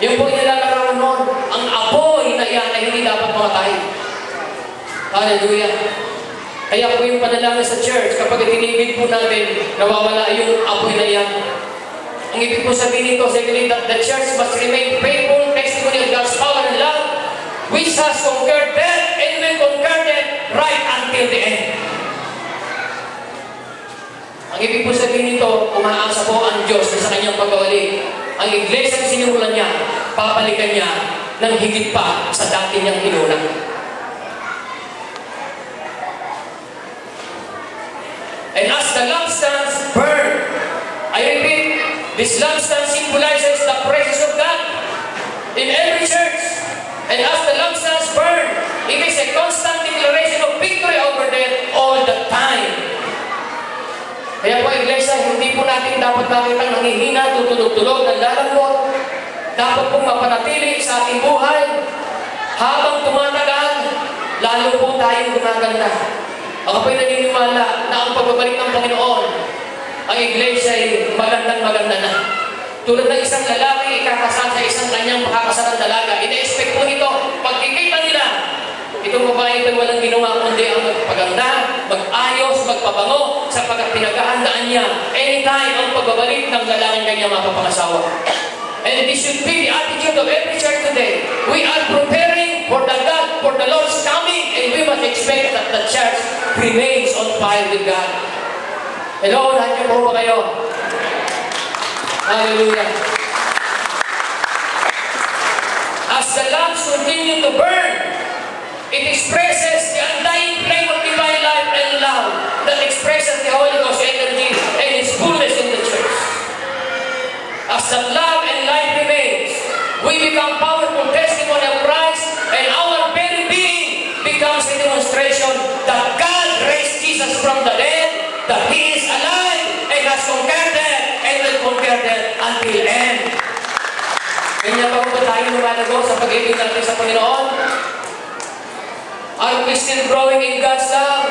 Yung po nilalarawan noon, ang apoy na iyan ay hindi dapat mamatay. Hallelujah. Kaya po yung panalangin sa church, kapag itinibig po natin, nawawala yung apoy na iyan. Ang ibig po sabihin nito, secondly, that the church must remain faithful, testimony of God's power and love, which has conquered death and will conquer death right until the end. Ang ibig po sabihin nito, umaasa po ang Diyos sa kanyang pagbabalik. Ang iglesia na sinimulan niya, papalikan niya ng higit pa sa dati niyang inuna. And as the lampstands burn, I repeat, this lampstand symbolizes the presence of God in every church. And as the lampstands burn, it is a constant declaration of victory over death all the time. Kaya po, iglesia, hindi po natin dapat makitang nanghihina, tutulog-tulog, nanlalambot. Dapat pong mapanatili sa ating buhay. Habang tumatagal, lalo po tayong gumaganda. Ako po'y naniniwala na ang pagbabalik ng Panginoon, ang iglesia ay magandang-maganda na. Tulad ng isang lalaki, ikakasal sa isang kanyang makakasalang dalaga. Ina-expect po nito, pagkikita nila, itong babae ito walang ginawa kundi ang magpaganda, mag-ayos, magpabango, sapagkat pinaghahandaan niya anytime ang pagbabalik ng lalaking kanyang mapapangasawa. And this should be the attitude of every church today. We are preparing for the Lord's coming, and we must expect that the church remains on fire with God. Hello, lahat niyo po ba kayo? Hallelujah. As the lamps continue to burn, it expresses the undying flame of divine life and love that expresses the Holy Ghost energy and its fullness in the church. As that love and life remains, we become powerful testimony of Christ, and our very being becomes a demonstration that God raised Jesus from the dead, that He is alive and has conquered death and will conquer death until end. Kanya pa po tayo lumalago sa pag-ibig natin sa Panginoon? Are we still growing in God's love?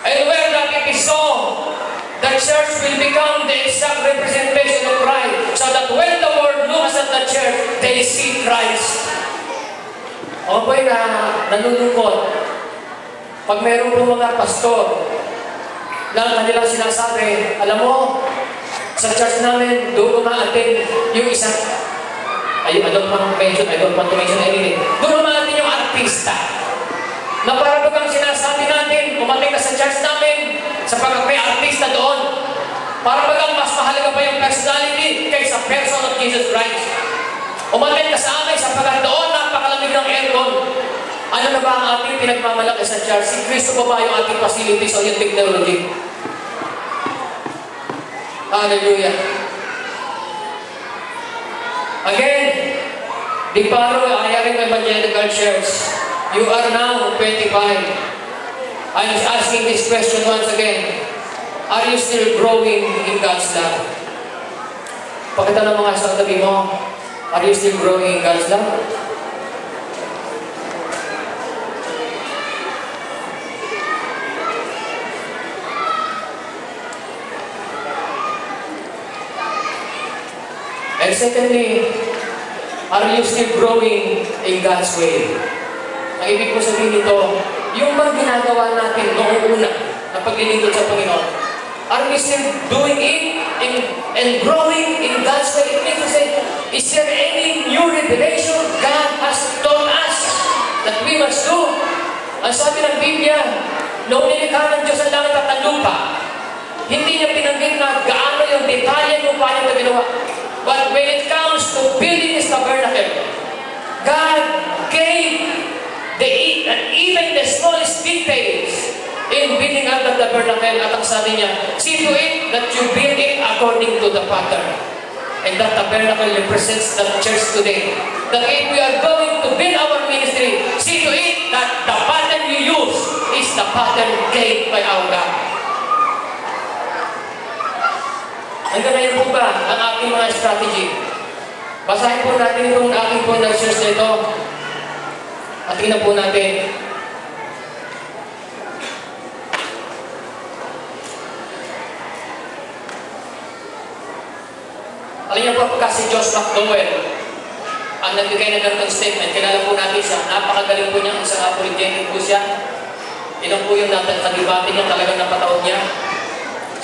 And where that it is so, the church will become the exact representation of Christ, so that when the world looks at the church, they see Christ. O po'y nalulungkot pag meron po mga pastor na kanilang sinasabi, alam mo, sa church namin, doon umaatin yung isang, I don't want to mention anything. Doon umaatin yung artista. Na para bagang sinasabi natin, umating ka sa church namin, sapagkat may artista doon. Para bagang mas mahalaga pa yung personality kaysa person of Jesus Christ. Umating ka sa amin, sapagkat doon napakalamig ng aircon. Ano na ba ang ating pinagmamalaki sa church? Si Kristo pa ba yung ating facilities o yung technology? Hallelujah. Again, di paro ayaring evangelical church. You are now 25. I'm asking this question once again. Are you still growing in God's love? Pakita ng mga sa tabi mo, are you still growing in God's love? And secondly, are you still growing in God's way? Ang ibig ko sabihin nito, yung bang ginagawa natin noong una na paglilingkod sa Panginoon, are we still doing it and growing in God's way? It means to say, is there any new revelation God has taught us that we must do? Ang sabi ng Biblia, noong nilikha ng Diyos ang langit at ang lupa, hindi niya pinanggit na gaano yung detalye kung paano ito ginawa. But when it comes to building His tabernacle, God gave even the smallest details in building up the tabernacle. At ang sabi niya, see to it that you build it according to the pattern. And that tabernacle represents the church today. That if we are going to build our ministry, see to it that the pattern you use is the pattern gave by our God. Hanggang ngayon po ba ang ating mga strategy? Basahin po natin itong aking po na-search na ito. At tingnan po natin. Alam niyo po, pagka si Josh McDowell, ang nagbigay na ganitong statement, kilala po natin siya, napakagaling po niya, isang apologetic po siya. Ilang po yung nakadibate niya, talagang napataod niya.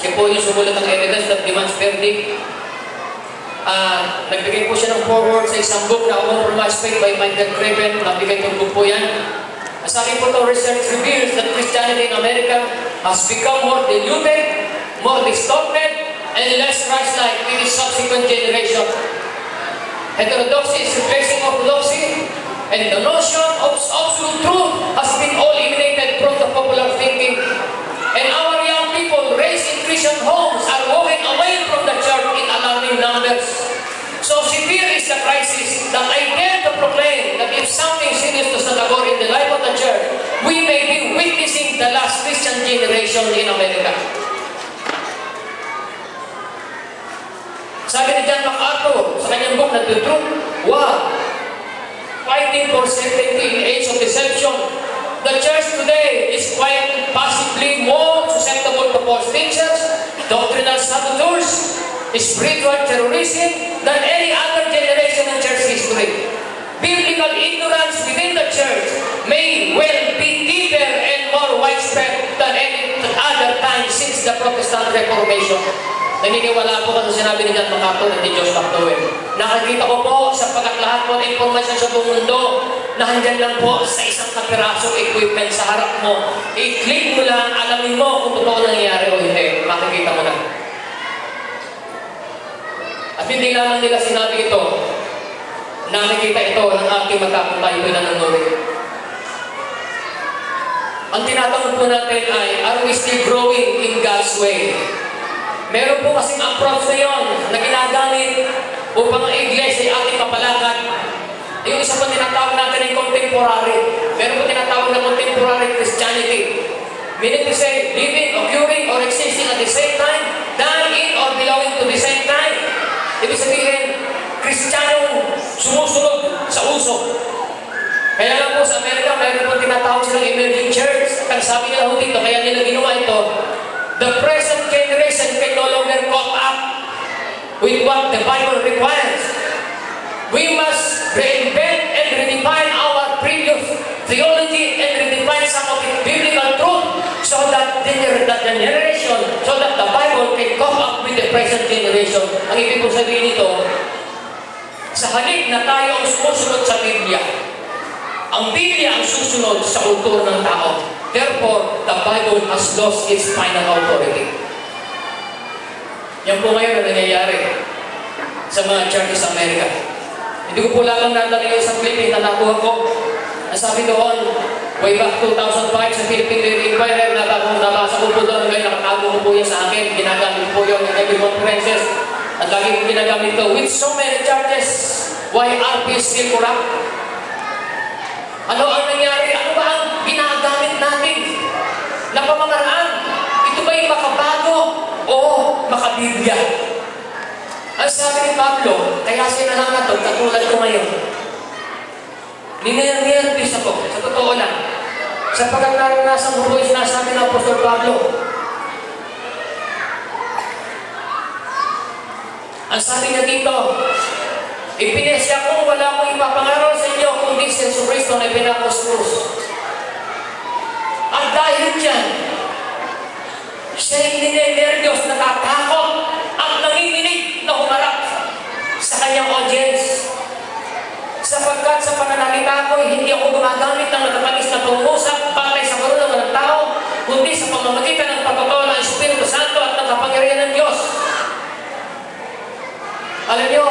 Siya po yung sumulat ng evidence that demands verdict. Nagbigay po siya ng foreword sa isang book na Compromised Faith by Michael Craven. Nagbigay itong book po yan. Sabi po ito, research reveals that Christianity in America has become more diluted, more distorted, and less Christ-like in its subsequent generation. Heterodoxy is replacing orthodoxy, and the notion of absolute truth has been all eliminated from the popular thinking. And our young people raised in Christian homes are walking away from the church in alarming numbers. So severe is the crisis that I dare to proclaim that if something serious to Sadagor in the life of the church, we may be witnessing the last Christian generation in America. Sabi ni John MacArthur sa kanyang book na The Truth, wow! Fighting for certainty in age of deception. The church today is quite possibly more susceptible to false teachers, doctrinal saboteurs, spiritual terrorism than any other generation in church history. Biblical ignorance within the church may well be deeper and more widespread than any other time since the Protestant Reformation. Naniniwala po kasi sinabi ni John MacArthur at ni Josh McDowell. Nakikita ko po sapagkat lahat po ng informasyon sa buong mundo nahandyan lang po sa isang kapirasong equipment sa harap mo. I-click mo lang, alamin mo kung totoo nangyayari o hindi. Makikita mo na. At hindi lamang nila sinabi ito, nakikita ito ng aking magkakatayo na nanuri. Ang tinatanong po natin ay, are we still growing in God's way? Meron po kasing approach na yun na ginagamit upang ang iglesia ay ating mapalakad. Yung isa pa tinatawag natin ay contemporary. Meron po tinatawag na contemporary Christianity. Meaning to say, living, occurring, or existing at the same time, done in or belonging to the same time. Ibig sabihin, Kristiyanong sumusunod sa uso. Kaya lang po sa Amerika, meron po tinatawag silang emerging church. Ang sabi nila ho dito, kaya nila ginawa ito, the present generation can no longer cope up with what the Bible requires. We must reinvent and redefine our previous theology and redefine some of the biblical truth so that the generation, so that the Bible can cope up with the present generation. Ang ibig kong sabihin nito, sa halip na tayo ang sumusunod sa Biblia, ang Biblia ang susunod sa kultura ng tao. Therefore, the Bible has lost its final authority. Yan po ngayon na nangyayari sa mga churches sa Amerika. Hindi ko po lamang nandang yung isang clipping na nakuha ko. Nasabi doon, way back 2005 sa Philippine Daily Inquirer, nabasa ko po doon, ngayon nakatago ko po yan sa akin, ginagamit po yun in every conferences, at lagi ko ginagamit ito. With so many churches, why are we still corrupt? Ano ang nangyari? Ano ba ang ginagamit natin na pamamaraan? Ito ba yung makabago o makabiblia? Ang sabi ni Pablo, kaya sinahangat ito, katulad ko ngayon. Ninayang-niyarbis ako, sa totoo lang. Sapagkat naranasan mo po yung sinasabi ng Apostol Pablo. Ang sabi niya dito, ipinasya ko, wala akong ipapangaral sa inyo kundi si Yesu Cristo na ipinakos-krus. At dahil dyan, siya yung ninenervyos, natatakot at nanginginig na humarap sa kanyang audience. Sapagkat sa pananalita ko, hindi ako gumagamit ng natatalis na pangusap batay sa karunungan ng tao, kundi sa pamamagitan ng pagkakaw ng Espiritu Santo at ng kapangyarihan ng Diyos. Alam niyo,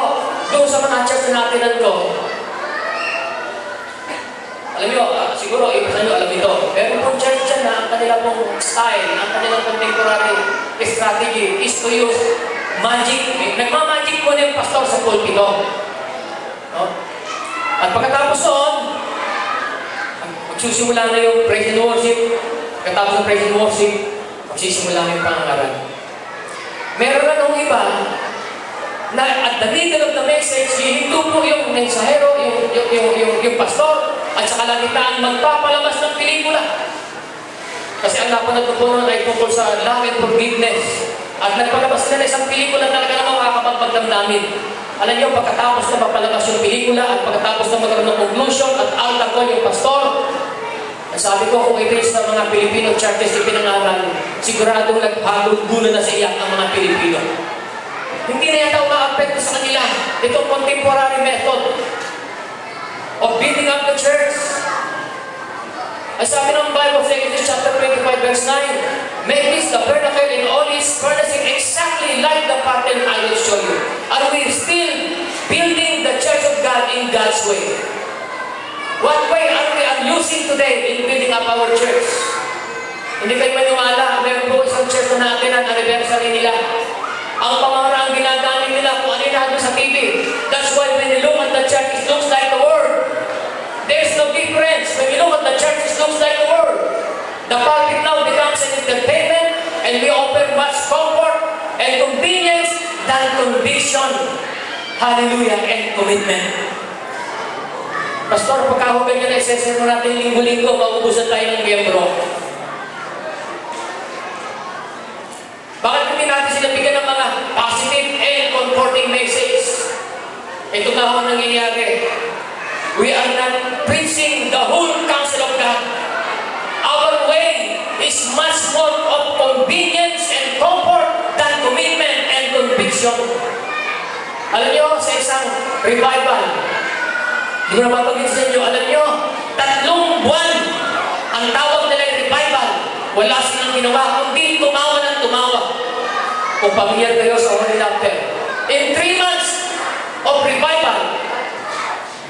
doon sa mga church na natin ito, alam niyo, siguro iba sa inyo alam ito, pero kung church dyan na ang kanila pong style, ang kanilang contemporary strategy is to use magic. Nagmamagic po na yung pastor sa pulpito. No? At pagkatapos noon, magsusimula na yung praise and worship. Pagkatapos ng praise and worship, magsisimula na yung pangangaral. Meron na nung iba, na at the middle of the message, hihinto po yung mensahero, yung pastor, at sa kalagitaan magpapalabas ng pelikula. Kasi ang napanood po noon ay tungkol sa love and forgiveness. At nagpalabas nila isang pelikula talaga namang makakapagpagdamdamin. Alam niyo, pagkatapos na mapalabas yung pelikula at pagkatapos na magkaroon ng conclusion at altar ko yung pastor, sabi ko, kung ito sa mga Filipino churches yung pinangaral, siguradong naghagod-gulo na sa iyak ang mga Pilipino. Hindi na yata umaapekto sa kanila itong contemporary method of building up the church. Ang sabi ng Bible sa Exodus chapter 25 verse 9, make this tabernacle in all its furnishing exactly like the pattern I will show you. Are we still building the church of God in God's way? What way are we using today in building up our church? Hindi kayo maniwala, meron po isang church na natin ang anniversary nila. Ang pamamaraang ginagamit nila kung ano yung sa TV. That's why when you look at the church, it looks like the world. There's no difference. When you look at the church, it looks like the world. The pulpit now becomes an entertainment, and we offer much comfort and convenience than conviction. Hallelujah, and commitment. Pastor, pagka ganyan na isesero natin linggo-linggo, mauubusan tayo ng miyembro. Bakit hindi natin sila bigyan ng mga positive and comforting message? Ito nga ang nangyayari. We are not preaching the whole counsel of God. Our way is much more of convenience and comfort than commitment and conviction. Alam niyo, sa isang revival, hindi ko na mapagin sa inyo, alam niyo, 3 buwan ang tawag nila yung revival. Wala silang ginawa, kundi tumawa ng tumawa. Kung pamilyar kayo sa Holy Laughter. In 3 months of revival,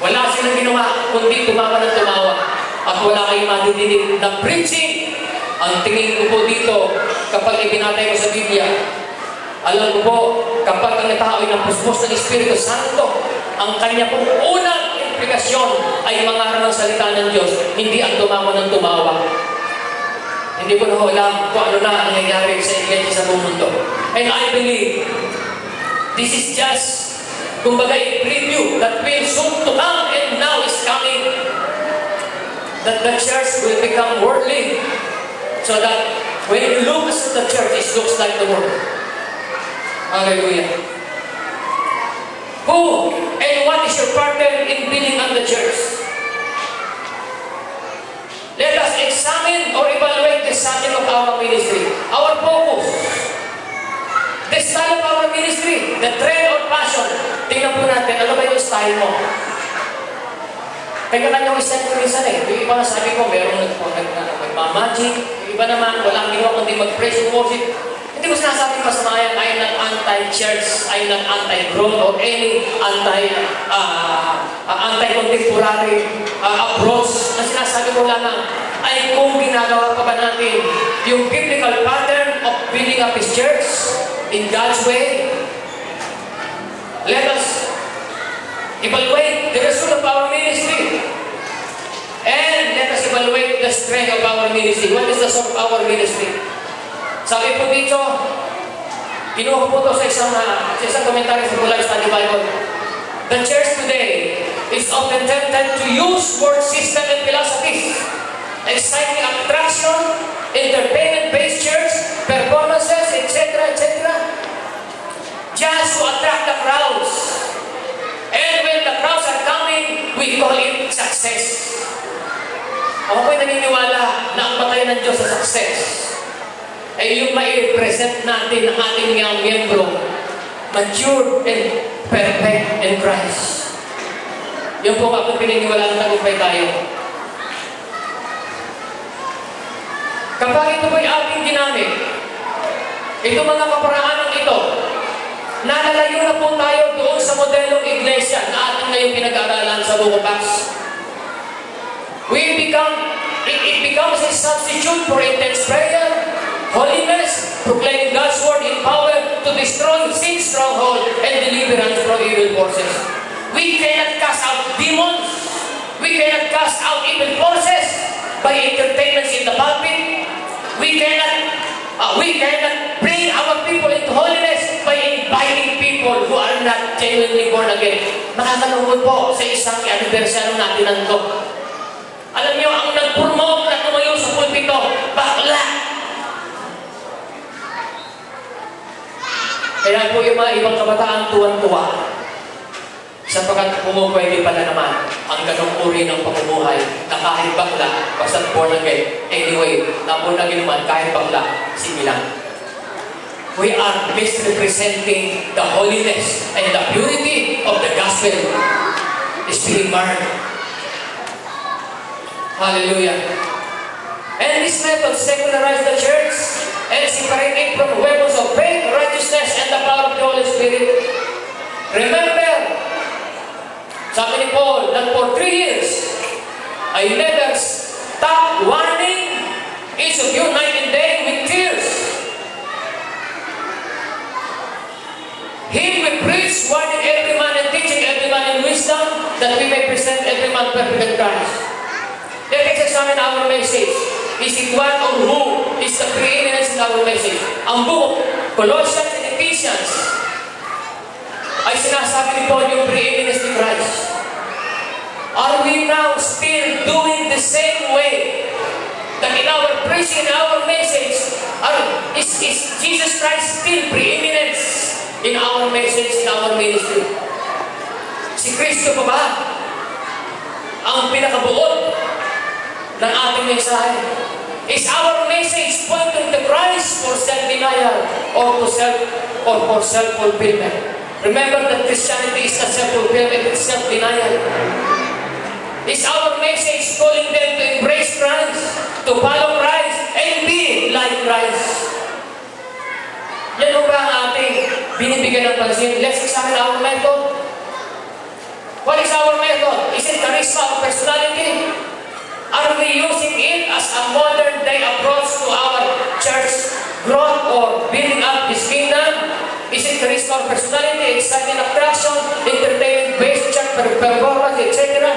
wala silang ginawa, kundi tumawa ng tumawa. At wala kayong madidinig na preaching. Ang tingin ko po dito, kapag ibinatay ko sa Biblia, alam ko po, kapag ang tao ay napuspos ng Espiritu Santo, ang kanya pong unang implikasyon ay mangaral ng salita ng Diyos, hindi ang tumawa ng tumawa. Hindi ko na alam kung ano na ang nangyayari sa iglesia sa buong mundo. And I believe, this is just, kumbaga, a preview that will soon to come and now is coming. That the church will become worldly. So that when you look at the church, it looks like the world. Hallelujah. Who and what is your partner in building up the church? Let us examine or evaluate the subject of our ministry. Our focus. The style of our ministry. The trend or passion. Tingnan po natin, ano ba yung style mo? Kanya-kanya yung style ko minsan eh. Yung iba sabi ko, meron nagmamagic. Yung iba naman, walang ginawa kundi mag-praise and worship. Hindi ko sinasabi pa sa mga yan, I am not anti-church, I am not anti-growth or any anti-contemporary approach. Na sinasabi ko lang ay kung ginagawa pa ba natin yung biblical pattern of building up His church in God's way. Let us evaluate the result of our ministry. And let us evaluate the strength of our ministry. What is the source of our ministry? Sabi po dito, kinuha po ito sa isang komentaryo sa Bulan Study Bible. The church today is often tempted to use word system and philosophies, exciting attraction, entertainment-based church, performances, etc., etc., just to attract the crowds. And when the crowds are coming, we call it success. Ako po'y naniniwala na ang batayan ng Diyos sa success ay yung mai-present natin ang ating mga miyembro, mature and perfect in Christ. Yung po ako pininiwala ng tagumpay tayo. Kapag ito po'y ating ginamit, ito mga kaparaanang ito, nalalayo na po tayo doon sa modelong iglesia na ating ngayon pinag-aaralan sa bukas. It becomes a substitute for intense prayer, holiness, proclaiming God's word in power to destroy sin's stronghold and deliverance from evil forces. We cannot cast out demons. We cannot cast out evil forces by entertainments in the pulpit. We cannot bring our people into holiness by inviting people who are not genuinely born again. Makakalungkot po sa isang anniversary natin nandito. Alam niyo, ang nag-promote na tumayo sa pulpito, bakla. Kaya po yung mga ibang kabataan tuwan-tuwa. Sapagkat pumupwede pala naman ang ganong uri ng pamumuhay na kahit bakla, basta born again. Anyway, na born again naman, kahit bakla, sige lang. We are misrepresenting the holiness and the purity of the gospel is being marred. Hallelujah. And this method secularize the church and separate it from weapons of faith, righteousness, and the power of the Holy Spirit. Remember, sabi ni Paul, that for 3 years, I never stopped warning each of you night and day with tears. Him we preach, warning every man and teaching every man in wisdom, that we may present every man perfect in Christ. Let us examine our message. Is it one or who is the preeminence in our message? Ang book, Colossians and Ephesians, ay sinasabi ni Paul yung preeminence ni Christ. Are we now still doing the same way that in our preaching, in our message, is Jesus Christ still preeminence in our message, in our ministry? Si Kristo pa ba ang pinakabuod ng ating mensahe? Is our message pointing to Christ for self-denial or for self-fulfillment? Remember that Christianity is not self-fulfillment, it's self-denial. Is our message calling them to embrace Christ, to follow Christ, and be like Christ? Yan ba ang ating binibigyan ng pansin? Let's examine our method. What is our method? Is it charisma or personality? Are we using it as a modern-day approach to our church growth or building up His kingdom? Is it charisma or personality, exciting attraction, entertainment-based church performance, etc.?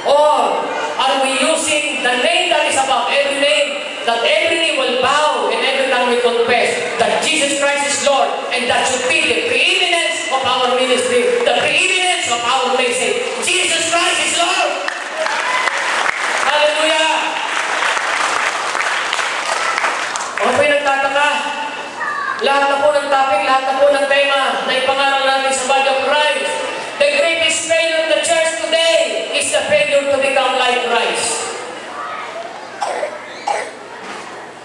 Or are we using the name that is above every name, that every knee will bow and every tongue will confess that Jesus Christ is Lord, and that should be the preeminence of our ministry, the preeminence of our message. Jesus Christ is Lord! Hallelujah! Kung ako'y nagtataka, lahat na po ng topic, lahat na po ng tema na ipangaral natin sa body of Christ, the greatest failure of the church today is the failure to become like Christ.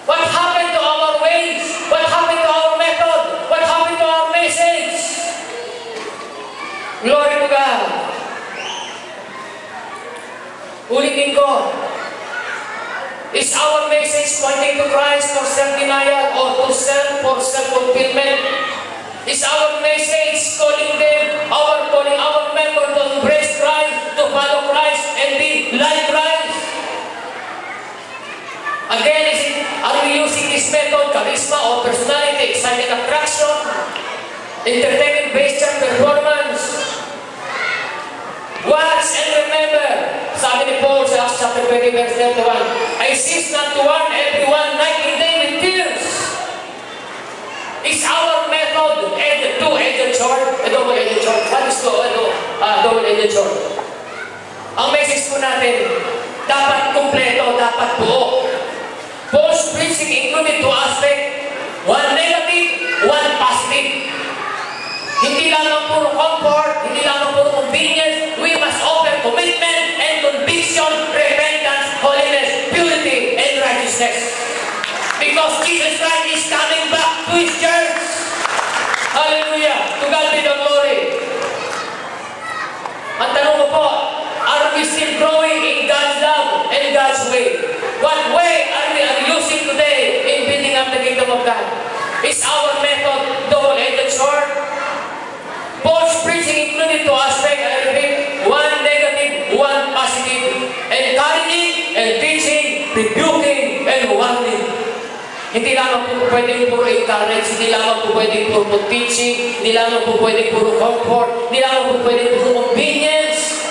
What happened to our ways? What happened to our method? What happened to our message? Glory to God. Ulitin ko. Is our message pointing to Christ for self-denial or to for self-fulfillment? Is our message calling our member to embrace Christ, to follow Christ, and be like Christ? Again, are we using this method, charisma or personality, exciting attraction, entertainment-based performance? Watch and remember, sabi ni Paul sa Acts chapter 20, verse 31, I cease not to warn everyone night and day with tears. Is our method two-edged sword? A double-edged sword? What is double-edged sword? Ang message po natin, dapat kumpleto, dapat buo. Paul's preaching included two aspects, one negative, one positive. Hindi lamang puro comfort, hindi lamang puro convenience. We must offer commitment and conviction, repentance, holiness, purity, and righteousness. Because Jesus Christ is coming back to His church. Hallelujah! To God be the glory. Ang tanong ko po, are we still growing in God's love and God's way? What way are we using today in building up the kingdom of God? Is our method double-edged sword? Paul's preaching included two aspects, I repeat, one negative, one positive. Encouraging and teaching, rebuking, and warning. Hindi lamang po pwedeng puro encourage, hindi lamang po pwedeng puro teaching, hindi lamang po pwedeng puro comfort, hindi lamang po pwedeng puro convenience.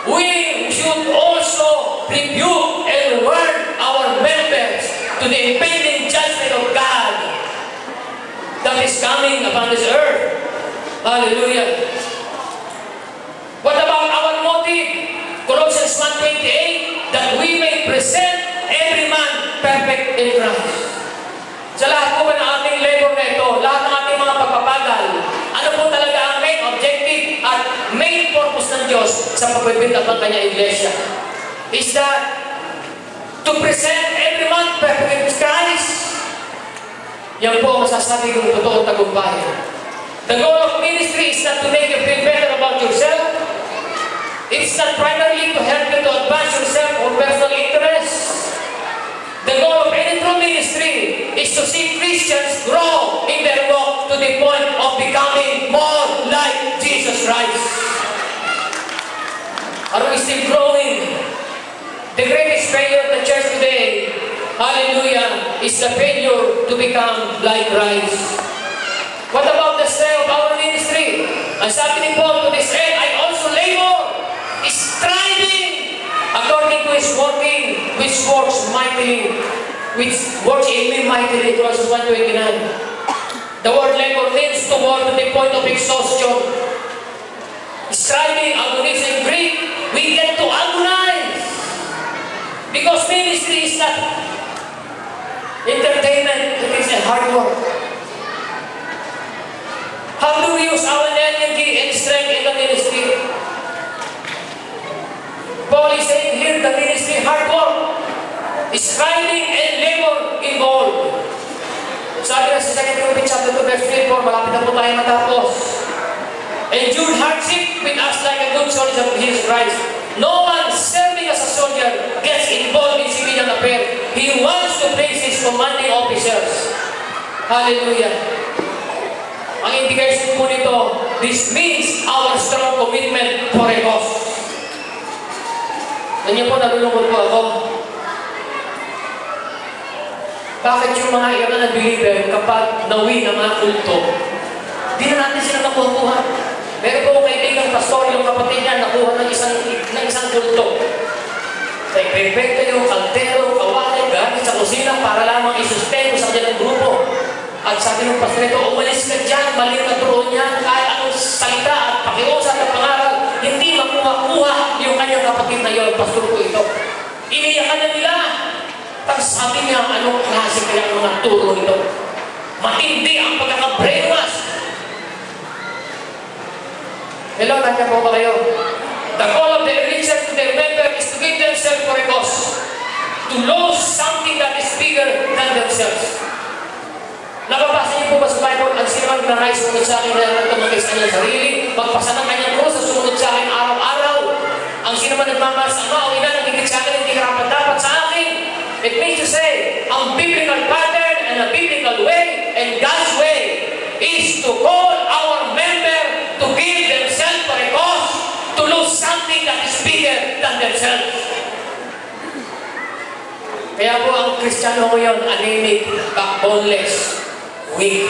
We should also rebuke and warn our members to the impending judgment of God that is coming upon this earth. Hallelujah. What about our motive? Colossians 1:28, that we may present every man perfect in Christ. Sa lahat po ng ating labor na ito, lahat ng ating mga pagpapagal, ano po talaga ang main objective at main sa pagbibuild up ng kanyang iglesia is that to present every month perfect Christ. Yan po ang masasabi kong totoong tagumpay. The goal of ministry is not to make you feel better about yourself. It's not primarily to help you to advance yourself or personal interests. The goal of any true ministry is to see Christians grow in their walk to the point of becoming more like Jesus Christ. Are we still growing? The greatest failure of the church today, hallelujah, is the failure to become like Christ. What about the strength of our ministry? Ang sabi ni Paul, to this end, I also labor, striving according to his working, which works in me mightily, verses 129. The word labor means to work to the point of exhaustion. Striving, agonizing in Greek, we get to agonize. Because ministry is not entertainment, it is a hard work. How do we use our energy and strength in the ministry? Paul is saying here, the ministry, hard work, striving and labor involved. Sabi na sa 2 Timothy chapter 2, verse 3, 4, malapit na po tayo matapos. Endure hardship with us like a good soldier of Jesus Christ. No one serving as a soldier gets involved in civilian affairs. He wants to praise his commanding officers. Hallelujah. Ang indication po nito, this means our strong commitment for a cause. Nandiyan po, nalulungkot po ako. Bakit yung mga ilan na believer kapag nawi ng mga kulto, di na natin sila nakuha-kuha. Meron po akong kaibigang pastor, yung kapatid niya, nakuha ng isang kulto. Like, perfecto yung kaldero, kawali, gamit sa kusina para lamang isustento sa kanilang grupo. At sabi ng pastor ito, umalis ka dyan, mali na turon niya, kahit anong salita at pakiusap at pangaral, hindi makuha-kuha yung kanyang kapatid na yun, pastor ko ito. Iniyakan na nila. Tapos sabi niya, anong klase kaya ang mga turo nito? Matindi ang pagkaka-brainwash. Hello, nandiyan po ba kayo? The goal of the religion to their member is to give themselves for a cause. To lose something that is bigger than themselves. Nababasa niyo po ba sa Bible, ang sino man gnanais sumunod sa akin na tumagay sa kanyang sarili, magpasa ng kanyang krus at sumunod sa akin araw-araw. Ang sino man nagmamahal sa ama o ina, nagigit sa akin, hindi karapat-dapat sa akin. It means to say, ang biblical pattern and a biblical way and God's way is to call our member to give themselves for a cause, to lose something that is bigger than themselves. Kaya po ang Kristiyano ngayon, anemic, backboneless, weak.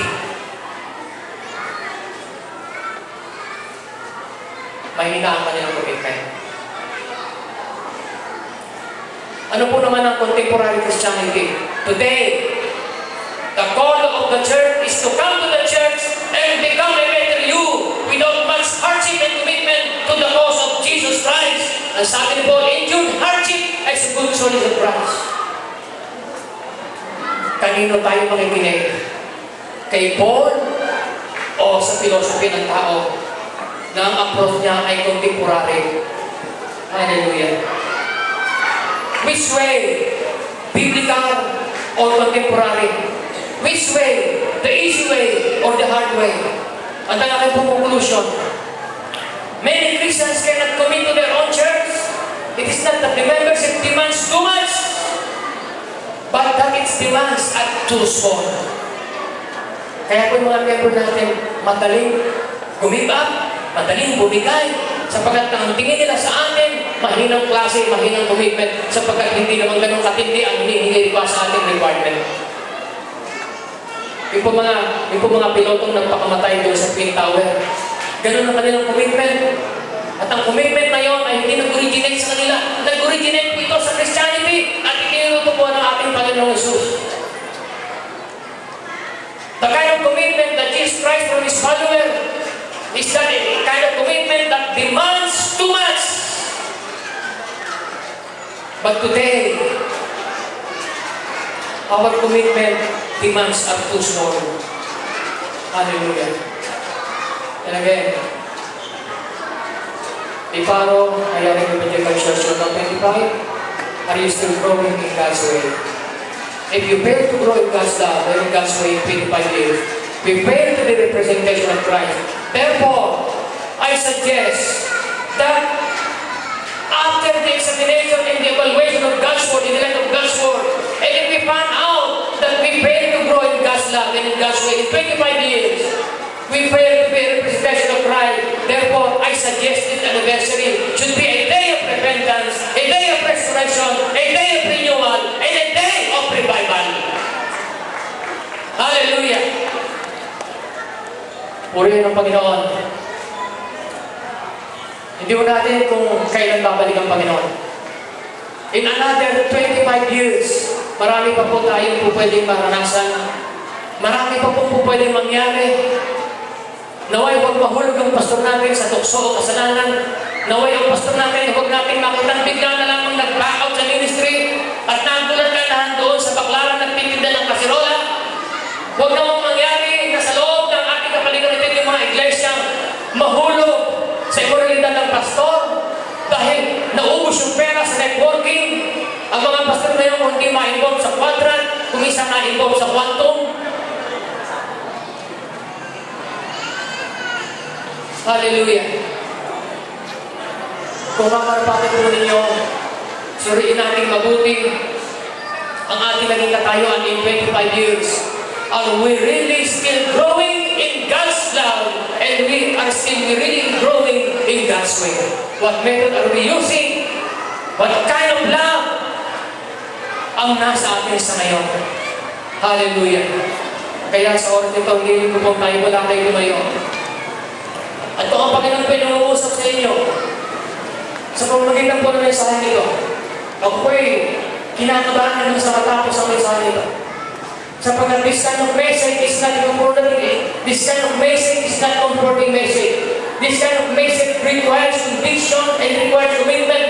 Mahina ang kanilang commitment. Ano po naman ang contemporary Christianity? Today, the call of the church is to come to the church and become a better you without much hardship and commitment to the cause of Jesus Christ. Ang sabi ni Paul, endure hardship as a good soldier of Christ. Kanino tayo makikinig? Kay Paul o sa philosophy ng tao na ang approach niya ay contemporary? Hallelujah. Which way? Biblical or contemporary? Which way? The easy way or the hard way? At ang aking conclusion, many Christians cannot commit to their own church. It is not that the membership demands too much, but that its demands are too small. Kaya po yung mga member natin, madaling give up, madaling bumigay, sapagkat ang tingin nila sa atin, mahinang klase, mahinang commitment, sapagkat hindi naman ganun katindi ang hinihingi pa sa ating requirement. Yung po mga pilotong nagpakamatay doon sa Twin Tower, ganun ang kanilang commitment. At ang commitment na yun ay hindi nag-originate sa kanila. Nag-originate po ito sa Christianity at ikinuto po ng ating Panginoong Jesus. The kind of commitment that Jesus Christ from His follower is that a kind of commitment that demands too much. But today, our commitment demands are too small. Hallelujah. And again, Iparo, Ayala Evangelical Church number 25, are you still growing in God's way? If you fail to grow in God's love and in God's way in 25 years, we fail to be the representation of Christ. Therefore, I suggest that after the examination and the evaluation of God's Word, in the light of God's Word, and if we find out that we fail to grow in God's love and in God's way in 25 years, we fail to be a representation of Christ. Therefore, I suggest this anniversary should be a day of repentance, a day of restoration, a day of renewal, and a day of revival. Hallelujah! Purihin ang Panginoon. Hindi mo natin kung kailan babalik ang Panginoon. In another 25 years, marami pa po tayong po pwedeng maranasan. Marami pa po pwedeng mangyari. Naway huwag mahulog ang pastor natin sa tukso o kasalanan. Naway ang pastor natin, huwag natin makitang bigla na lamang nag-back out sa ministry at nagdulat ka lahat doon sa baklaran nagtitinda ng kasirola. Huwag namang mangyari na sa loob ng ating kapaligiran yung mga iglesyang mahulog sa imoralidad ng pastor dahil naubos yung pera sa networking. Ang mga pastor na yun kung hindi ma-involve sa quadrant, kung isa na-involve sa quantum. Hallelujah! Kung mamarapatan po ninyo, suriin natin mabuti ang ating naging katayuan in 25 years. Are we really still growing in God's love and we are still really growing in God's way? What method are we using? What kind of love ang nasa atin sa ngayon? Hallelujah! Kaya sa oras nito, hindi ko po tayo wala kayo lumayo. At kung ang Panginoon po nangungusap sa inyo, sa pamamagitan po ng mensahe nito, ako po'y kinakabahan naman sa matapos ang mensahe nito. Sapagkat this kind of message is not comforting. This kind of message is not comforting message. This kind of message requires conviction and requires commitment.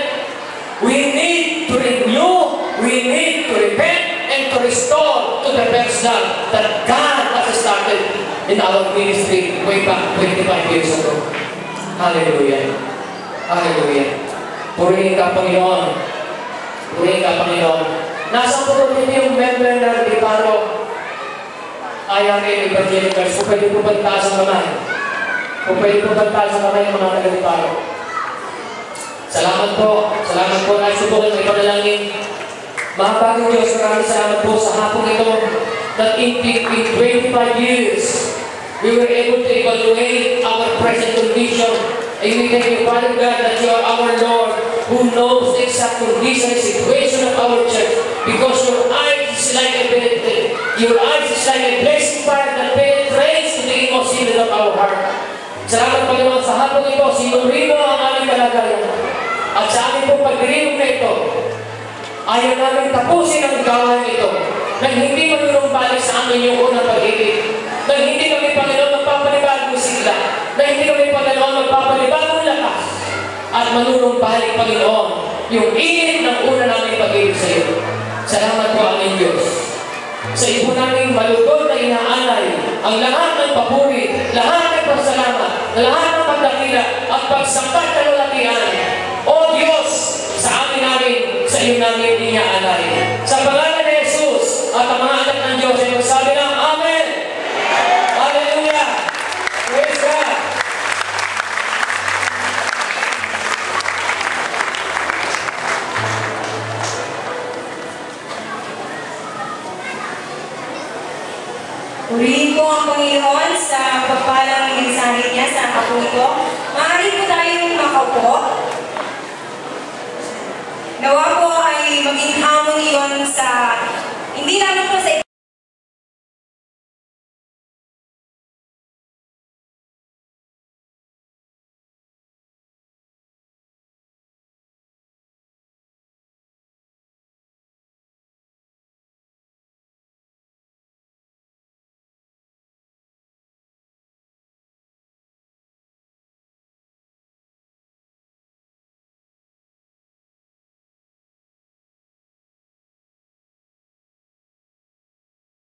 We need to renew, we need to repent, and to restore to the first love that God has started in our ministry way back 25 years ago. Hallelujah. Hallelujah. Purihin ka, Panginoon. Purihin ka, Panginoon. Nasa po rin yung member na Iparo IRA Evangelicals. Kung pwede po pagtaas ang kamay. Kung pwede po pagtaas ang kamay ng mga taga-Iparo. Salamat po. Salamat po. Nasubukan ng ipanalangin. Mahapagong Diyos, maraming salamat po sa hapong ito that in 25 years, we were able to evaluate our present condition. And we thank you, Father God, that you are our Lord who knows the exact condition and situation of our church. Because your eyes is like a blessing fire that penetrates to the inmost secret of our heart. Salamat, Panginoon, sa hapong ito, sinuri mo ang aming kalagayan. At sa aming pong pagdirilog na ito, ayaw namin tapusin ang gawain ito nang hindi manunumbalik sa amin yung unang pag-ibig. Nang hindi kami, Panginoon, magpapanibagong sigla. Nang hindi kami, Panginoon, magpapanibagong lakas. At manunumbalik, Panginoon, yung init ng una namin pag-ibig sa iyo. Salamat po, aming Diyos. Sa ipo namin malugod na inaalay ang lahat ng papuri, lahat ng pasalamat, lahat ng pagdakila at pagsapat na lalatian. O Diyos, sa amin namin, sa iyo namin inaalay. Sa pangalan ni Jesus at ang mga anak ng Diyos ay magsabi ng Amen! Hallelujah! Praise God! Purihin ko ang Panginoon sa pagpalang mensahe niya sa hapon ito. Maaari po tayong makaupo. Nawa po ay maging hamon iyon sa, hindi lamang po sa